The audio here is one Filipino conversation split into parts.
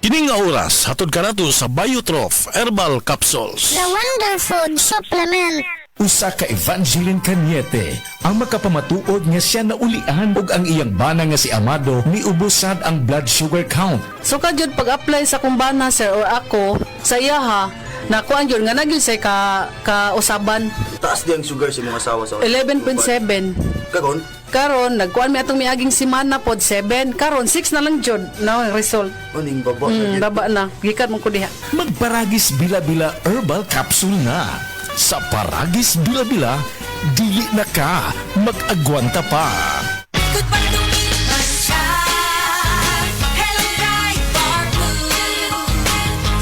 Kining nga oras, hatod ka na to sa Biotrof Herbal Capsules. The Wonder Food Supplement. Usa ka Evangeline Cañete ang makapamatuod nga siya naulian ug ang iyang bana nga si Amado niubusad ang blood sugar count. So kadyod pag-apply sa kumbana sir or ako sa iya ha, nakuan yun nga nagyud say ka usaban Taas di ang sugar sa mga asawa sa 11.7. Kagon? Karon nagkuan mi atong miaging semana pod 7. Karon 6 na lang jud na ang result. Maning baba. Baba na. Gikat mo ko diha. Magparagis bila-bila herbal capsule na. Sa Paragis Bila-Bila, dili na ka mag-agwanta pa. Good pa tumiman siya. Hello, Bright Bar Blue.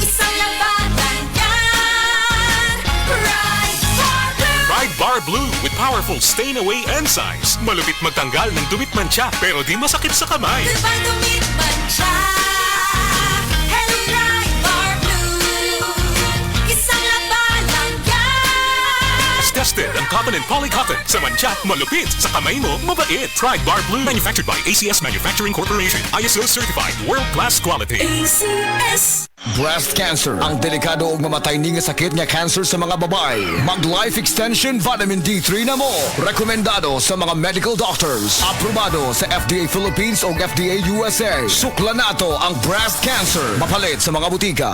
Isang labanan yan. Bright Bar Blue. Bright Bar Blue with powerful stain-away enzymes. Malupit magtanggal ng dumit mancha pero di masakit sa kamay. Good pa tumiman siya. Hello, Bright Bar Blue. Isang labanan yan. Tested ang cotton and polycotton. Sa mancha, malupit. Sa kamay mo, mabait. Pride Bar Blue. Manufactured by ACS Manufacturing Corporation. ISO certified. World-class quality. ACS. Breast cancer, ang delikado ug mamatay ni nga sakit nga cancer sa mga babae. Mag Life Extension Vitamin D3 na mo. Rekomendado sa mga medical doctors. Aprobado sa FDA Philippines ug FDA USA. Sukla nato ang breast cancer. Mapalit sa mga butika.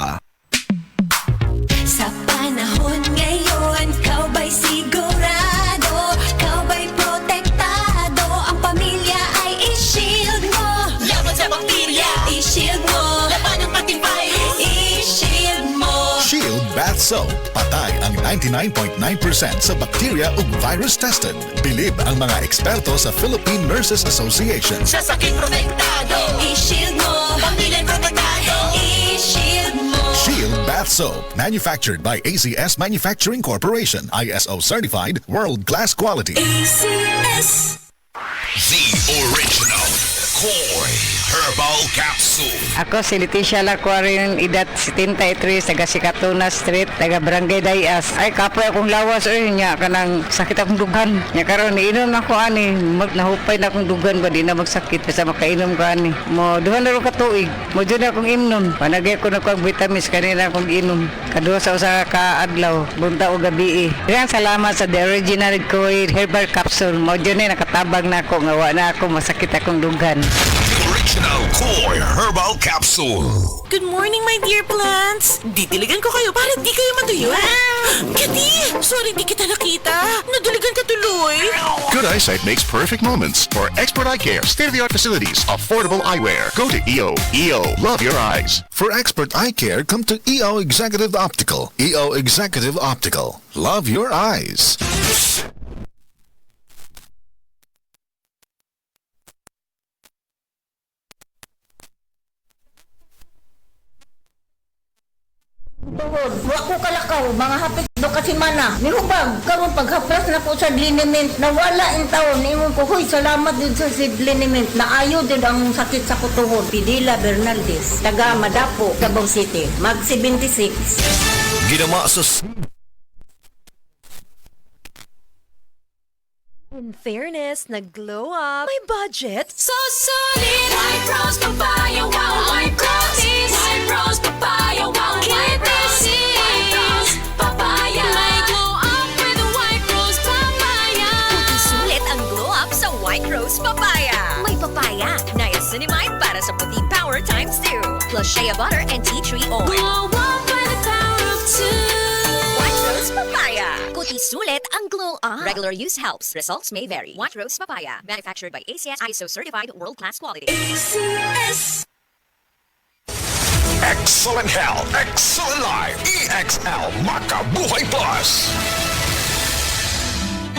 Sa panahon ngayon, kau ba'y sigurado? Kau ba'y protektado? Ang pamilya ay i-shield mo. Laban sa bakterya, i-shield mo. Laban ng pati virus, i-shield mo. Shield Bath Soap. Patay ang 99.9% sa bacteria ug virus tested. Bilib ang mga eksperto sa Philippine Nurses Association. Sa sakit protektado, i-shield mo. Pamilya protektado, i-shield mo. Shield Bath Soap. Manufactured by ACS Manufacturing Corporation. ISO certified. World-class quality. ACS. The original Koi Herbal Capsule. Ako si Leticia Lacuarin, edad 73, taga Sikatuna Street, taga Barangay Dayas. Ay, kapoy akong lawas, niya kanang sakit akong dugan. Nya karon iinom na ko ani, nahupay na akong dugan ba, di na magsakit, basta makainom ko ani. Mo, duhan na rin katuig, mo dyan akong imnon. Panagay ko na ko ang vitamins, kanina akong inom. Kaduha sa usa ka adlaw, bunta o gabi. Kaya salamat sa The Original Koi Herbal Capsule. Mo dyan nakatabag na ako, ngawa na ako, masakit akong dugan. Original Koi Herbal Capsule. Good morning, my dear plants. Didiligan ko kayo para di kayo matuyo. Kati, sorry di kita nakita. Nadiligan ka tuloy. Good eyesight makes perfect moments. For expert eye care, state-of-the-art facilities, affordable eyewear. Go to EO. EO. Love your eyes. For expert eye care, come to EO Executive Optical. EO Executive Optical. Love your eyes. Tuhod, wa ko kalakaw, mga hapit do kasi mana. Nihubag, karon paghaplas na ko sa liniment, nawala in taon, imong ko, huy, salamat din sa liniment, naayo din ang sakit sa kutuhod. Pidila Bernaldez, taga Madapo, Davao City, mag 76. Ginama sa In fairness, nag-glow up. May budget. So solid, White Rose Papaya, wow, White Rose, White Rose Papaya, wow, White Rose, White Rose Papaya. May glow up with White Rose Papaya. Sulit ang glow up sa White Rose Papaya. May papaya, niacinamide para sa puting power times 2. Plus shea butter and tea tree oil. Glow up by the power of 2. White Rose Papaya. Kuti sulit ang glow up. Regular use helps. Results may vary. White Rose Papaya. Manufactured by ACS ISO certified world-class quality. ACS. Excellent health, excellent life. EXL Makabuhay Plus.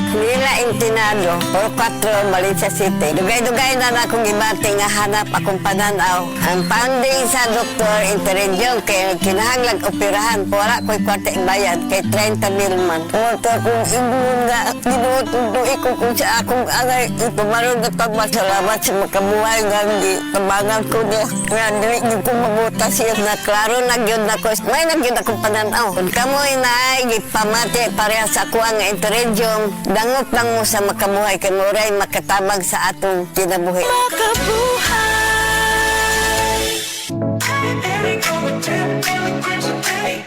Nila Intinado, por 4, Malaysia City. Dugay-dugay na akong ibati nga hanap akong pananaw. Ang panding sa doktor, interensyon, kay kinahanglag operahan. Wala ko'y kwarte bayad, kay 30,000 man. Pumunta akong ingon nga, ginutuloy ko kung sa akong angay. Itumarong na pagmasalamat sa makabuhay nga hindi. Kabangan ko niya. Nga, dili niyo ko mabuta siya na klaro nagyod na ko. May nagyod akong pananaw. Kung kamoy na, gipamati parehas ako ang interensyon. Dangot lang mo sa makabuhay kay Muray makatabang sa atong kinabuhi. Makabuhay.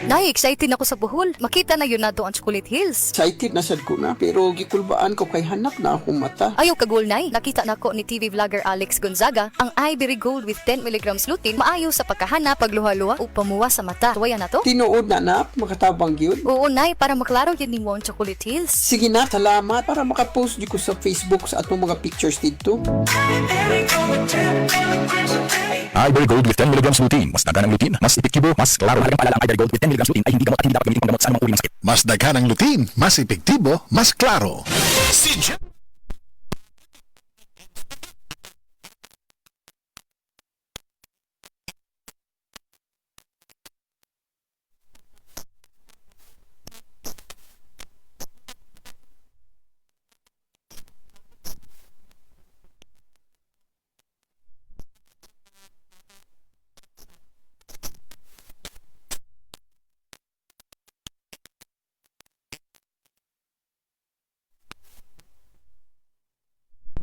Nay, excited ako sa buhol. Makita na yun nato ang Chocolate Hills. Excited na sad ko na, pero gikulbaan ko kay hanak na akong mata. Ayaw kagul, Nay. Nakita na ko ni TV vlogger Alex Gonzaga ang Ivory Gold with 10 mg lutein maayo sa pagkahana, pagluha-luha o pamuwa sa mata. Tuwaya na to? Tinuod na, makatabang yun. Oo, Nay, para maklaro yun ni mo ang Chocolate Hills. Sige na, salamat para makapost di ko sa Facebook sa atong mga pictures dito. Ivory Gold with 10 mg lutein. Mas dagan ang lutein, mas epektibo, mas klaro. Halagang paalala ang Ivory Gold with 10 mg lutein ay hindi gamot at hindi dapat gamitin panggamot sa anumang uri ng sakit. Mas daghan ang lutein, mas epektibo, mas klaro. Si Jen.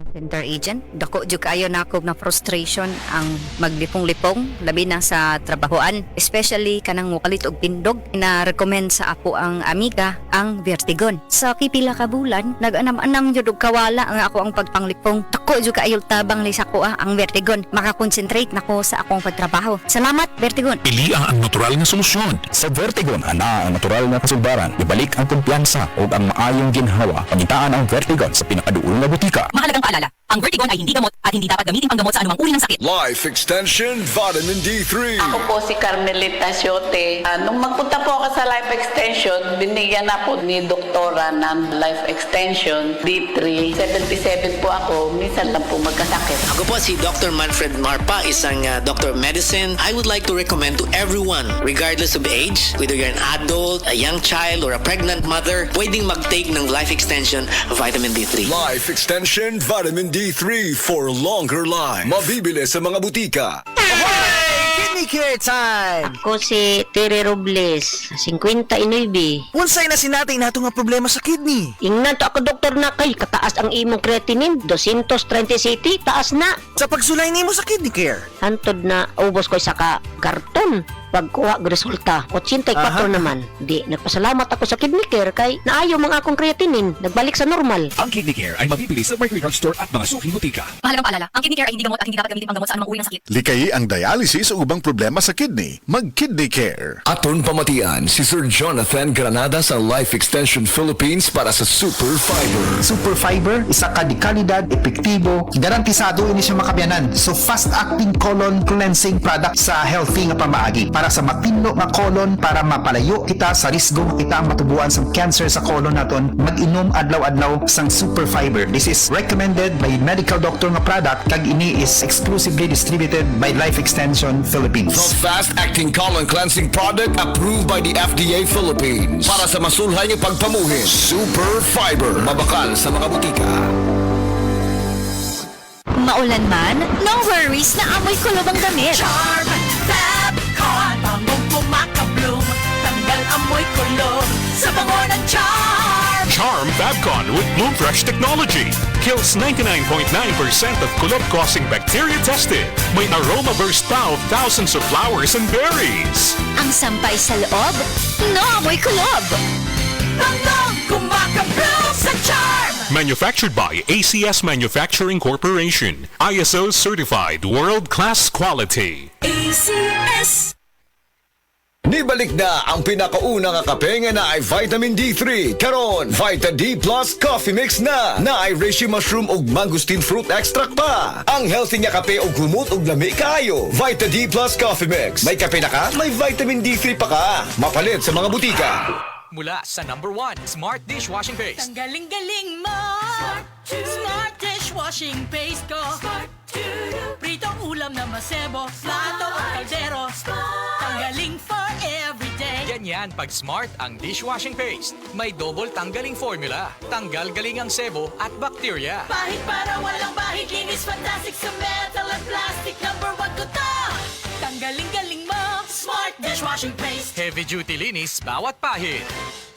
Center agent, dako jud kayo na ako na frustration ang maglipong-lipong labi na sa trabahoan, especially kanang mukalit og tindog. Na recommend sa ako ang amiga ang Vertigon. Sa kipila ka bulan nag-anam-anam jud og kawala ang ako ang pagpanglipong. Dako jud kayo tabang li sa ko ang Vertigon. Makakonsentrate nako sa akong pagtrabaho. Salamat Vertigon. Pili ang natural na solusyon. Sa Vertigon, ana ang natural na kasulbaran. Ibalik ang kumpiyansa o ang maayong ginhawa. Pangitaan ang Vertigon sa pinakaduol na butika. Mahalagang paalala, ang Vertigon ay hindi gamot at hindi dapat gamitin panggamot sa anumang uri ng sakit. Life Extension Vitamin D3. Ako po si Carmelita Siote. Nung magpunta po ako sa Life Extension, binigyan na po ni Doktora ng Life Extension D3. 77 po ako, minsan lang po magkasakit. Ako po si Dr. Manfred Marpa, isang Dr. Medicine. I would like to recommend to everyone, regardless of age, whether you're an adult, a young child, or a pregnant mother, pwedeng mag-take ng Life Extension Vitamin D3. Life Extension Vitamin D3 for longer life. Mabibili sa mga butika. Kidney care time! Ako si Tere Robles, 59. Unsay na sinatay nato nga problema sa kidney? Ingnan to ako doktor na kay kataas ang imong creatinine, 230 cc, taas na. Sa pagsulay nimo sa kidney care? Hantod na ubos ko sa karton. Pagkuha ng resulta, 84 naman. Di, nagpasalamat ako sa kidney care kay naayo mga akong creatinine, nagbalik sa normal. Ang Kidney Care ay mabibili sa Mercury Drug Store at mga suking butika. Mahalagang paalala, ang kidney care ay hindi gamot at hindi dapat gamitin panggamot sa anumang uri ng sakit. Likayi ang dialysis o ubang problema sa kidney. Mag-Kidney Care. Aton pamatian si Sir Jonathan Granada sa Life Extension Philippines para sa Super Fiber. Super Fiber, isa ka di kalidad, epektibo, garantisado ini siya makabiyanan. So fast-acting colon cleansing product sa healthy nga pamaagi para sa mapinlo nga colon para mapalayo kita sa risgo kita matubuan sa cancer sa colon naton. Mag-inom adlaw-adlaw sang Super Fiber. This is recommended by medical doctor nga product kag ini is exclusively distributed by Life Extension Philippines. The fast-acting colon cleansing product approved by the FDA Philippines para sa masulhay nga pagpamuhin. Super Fiber, mabakal sa mga butika. Maulan man, no worries na amoy kulob ang damit. Charm Fabcon, bangong pumakabloom, tanggal amoy kulob sa bango ng Charm. Charm Fabcon with Bloom Fresh technology kills 99.9% of kulob-causing bacteria tested. May aroma burst pa of thousands of flowers and berries. Ang sampay sa loob, no amoy kulob. Bangong kumakabloom sa Charm. Manufactured by ACS Manufacturing Corporation. ISO certified world-class quality. ACS. Nibalik na ang pinakauna nga kape nga na ay Vitamin D3. Karon, Vita D Plus Coffee Mix na ay reishi mushroom ug mangosteen fruit extract pa. Ang healthy nga kape ug humot ug lami kaayo. Vita D Plus Coffee Mix. May kape na ka, may Vitamin D3 pa ka. Mapalit sa mga butika. Mula sa #1 Smart Dishwashing Paste. Ang galing-galing mo. Smart Dishwashing Paste ko. Pritong ulam na masebo, plato o kaldero. Tanggaling for everyday. Ganyan pag Smart ang dishwashing paste. May double tanggaling formula. Tanggal galing ang sebo at bacteria. Bahid para walang bahid, linis fantastic sa metal at plastic. #1 ko to. Tanggaling-galing mo. Smart Dishwashing Paste. Heavy duty linis bawat pahid.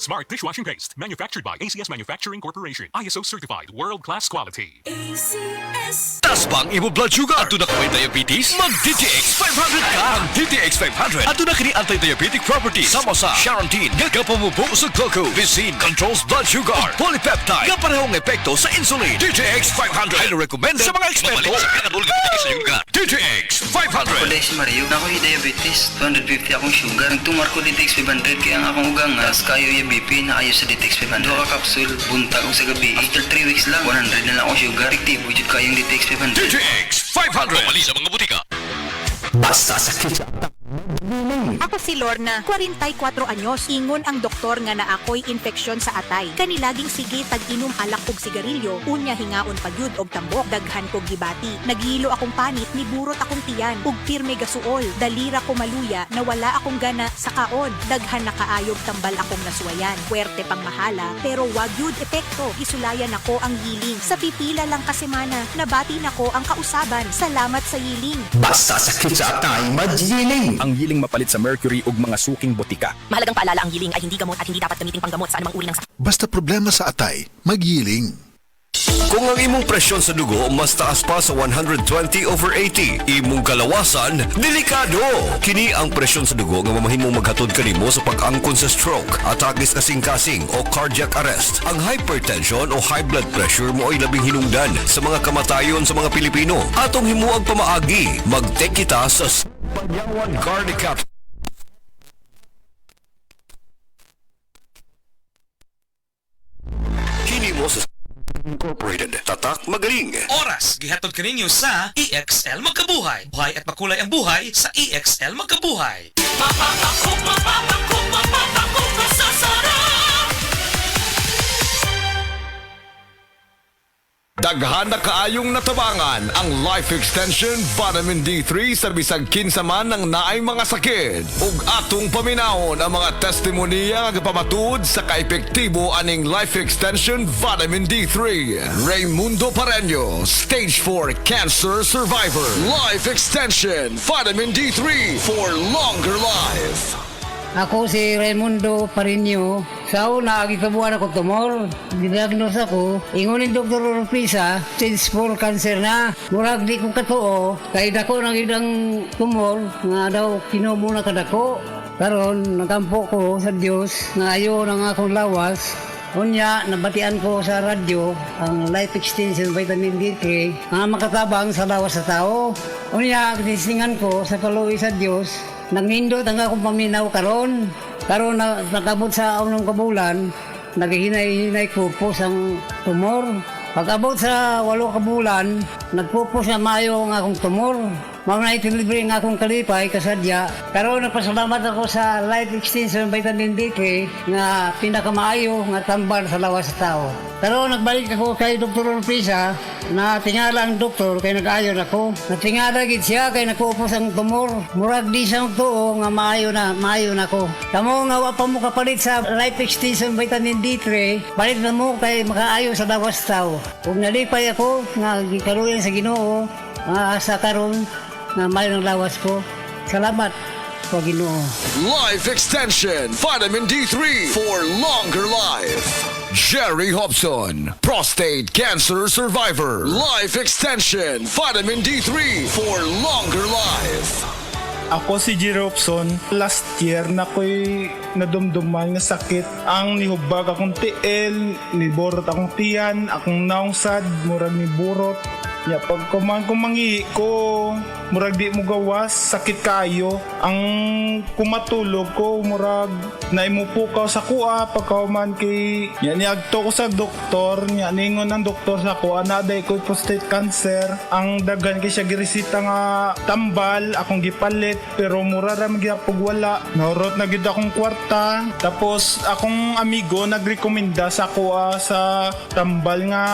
Smart Dishwashing Paste. Manufactured by ACS Manufacturing Corporation. ISO certified world-class quality. ACS. Tas bang imo blood sugar? Ato na ka may diabetes? Mag DTX 500 ka! Ang DTX DTX500 ato na kini anti-diabetic properties sama sa Charantine nga kapamubo sa glucose, Vicin controls blood sugar, polypeptide nga parehong epekto sa insulin. DTX500 ay recommended sa mga eksperto sa pinatulog sa iyong lugar. DTX500 Kulay si Mario, na ako'y diabetes, 250 akong sugar. Nagtumar ko DTX500 kaya ang akong ugangas, kayo yung BP na ayo sa DTX500. Doka kapsul, buntag ko sa gabi. After 3 weeks lang, 100 na lang akong sugar. Aktibo jud kayong DTX500. DTX500 Pumali sa mga butika. Basta sakit sa Ako si Lorna, 44 anyos. Ingon ang doktor nga na ako'y infeksyon sa atay. Kanilaging sige tag-inom alak og sigarilyo, unya hingaon pagyud og tambok, daghan kog gibati. Naghilo akong panit, niburot akong tiyan, ug pirme gasuol. Dalira ko maluya, na wala akong gana sa kaon. Daghan na kaayog tambal akong nasuwayan. Puwerte pang mahala, pero wag yud epekto. Isulayan ako ang yiling. Sa pipila lang ka semana, nabati nako ang kausaban. Salamat sa yiling. Basta sakit sa atay, magyiling. Ang yiling mapalit sa mercury ug mga suking botika. Mahalagang paalala, ang yiling ay hindi gamot at hindi dapat gamiting panggamot sa anumang uri ng sakit. Basta problema sa atay, magyiling. Kung ang imong presyon sa dugo mas taas pa sa 120/80, imong kalawasan, delikado. Kini ang presyon sa dugo nga mamahimong maghatod kanimo sa pag-angkon sa stroke, atake sa kasing-kasing o cardiac arrest. Ang hypertension o high blood pressure mo ay labing hinungdan sa mga kamatayon sa mga Pilipino. Atong himuang pamaagi, mag-take kita sa Panyawan Cardiac Capsule. Kini mo sa Incorporated. Tatak magaling. Oras, gihatod kaninyo sa EXL Magkabuhay. Buhay at makulay ang buhay sa EXL Magkabuhay. Mapapakok sa sarap. Daghan na kaayong natabangan ang Life Extension Vitamin D3 sa bisag kinsa man ng naay mga sakit. Ug atong paminahon ang mga testimonya nga pamatuod sa kaepektibo aning Life Extension Vitamin D3. Raymundo Pareño, Stage 4 Cancer Survivor. Life Extension Vitamin D3 for longer life. Ako si Raimundo Pareño. Sa una, gikabuhan ako tumor. Didiagnose ako. Ingunin Dr. Orpisa, stage 4 cancer na. Murag di ko katuo. Kaya dako nang idang tumor. Nga daw kinumo na kadako. Karon nakampo ko sa Dios nga ayo nang akong lawas. Unya, nabatian ko sa radyo ang Life Extension Vitamin D3 nga makatabang sa lawas sa tao. Unya, tisingan ko sa kaluwi sa Dios. Nangindot ang akong paminaw karon. Karon nakabot sa unong kabulan, naghihinay-hinay pupos ang tumor. Pag-abot sa 8 kabulan, nagpupos na mayo ang akong tumor. Mga itilibre ang akong kalipay kasadya. Karon nagpasalamat ako sa Life Extension Vitamin D3 nga pinakamaayo nga tambal sa lawas sa tao. Karon nagbalik ako kay Dr. Orpisa na tingala ang doktor kay nag-ayon ako. Natingala gid siya kay nagpupos ang tumor. Murag di siyang tuo nga maayo na ako. Kamo nga wa pa mo kapalit sa Life Extension Vitamin D3, palit na mo kay makaayo sa lawas sa tao. Kung nalipay ako nga gikaluyan sa Ginoo, sa karon na mayo ng lawas ko. Salamat po Ginoo. Life Extension Vitamin D3 for longer life. Jerry Hobson, prostate cancer survivor. Life Extension Vitamin D3 for longer life. Ako si Jerry Hobson. Last year na ko'y nadumduman nga sakit. Ang nihubag akong tiil, niborot akong tiyan, akong naungsad, murag niburot. Ya, pag kumangi ko, murag di mo gawas, sakit kayo. Ang kumatulog ko, murag naimupukaw sa kuha, pagkauman kay, yan niagto ko sa doktor, yan ningon ng doktor sa kuha, naday ko prostate cancer. Ang dagan kay siya giresita nga tambal, akong gipalit, pero mura ram gyapog wala. Naurot na gid akong kwarta, tapos akong amigo nagrekomenda sa kuha sa tambal nga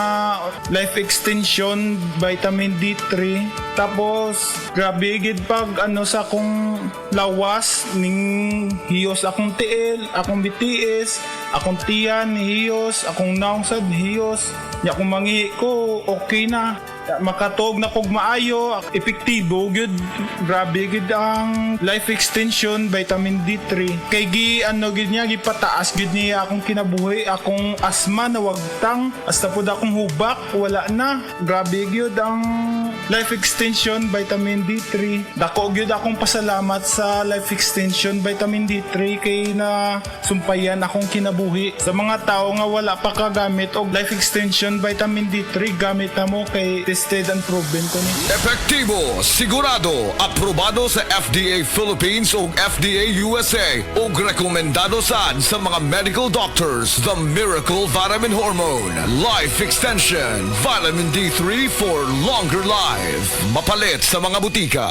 Life Extension Vitamin D3. Tapos grabe gid pag sa akong lawas ning hiyos akong tiil, akong BTS, akong tiyan hiyos, akong naungsad hiyos. Ya kung mangihi ko okay na. Makatog na kog maayo, epektibo gud. Grabe gid ang Life Extension Vitamin D3. Kay gid niya gipataas gid niya akong kinabuhi, akong asma na wagtang, hasta pud akong hubak wala na. Grabe gid ang Life Extension Vitamin D3. Dako gyud akong pasalamat sa Life Extension Vitamin D3 kay na sumpayan akong kinabuhi. Sa mga tao nga wala pa kagamit og Life Extension Vitamin D3, gamit na mo kay tested and proven ko ni. Epektibo, sigurado, aprobado sa FDA Philippines ug FDA USA ug rekomendado sad sa mga medical doctors. The Miracle Vitamin Hormone, Life Extension, Vitamin D3 for longer life. Mapalit sa mga butika.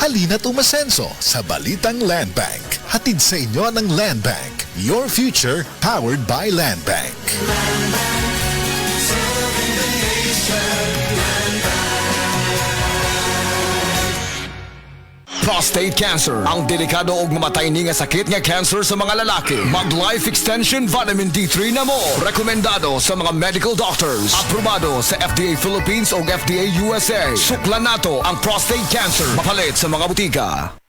Halina't umasenso sa Balitang Land Bank. Hatid sa inyo ng Land Bank. Your future powered by Land Bank. Prostate cancer, ang delikado ug mamatay ni nga sakit nga cancer sa mga lalaki. Mag Life Extension Vitamin D3 na mo. Rekomendado sa mga medical doctors. Aprobado sa FDA Philippines ug FDA USA. Suklan nato ang prostate cancer. Mapalit sa mga butika.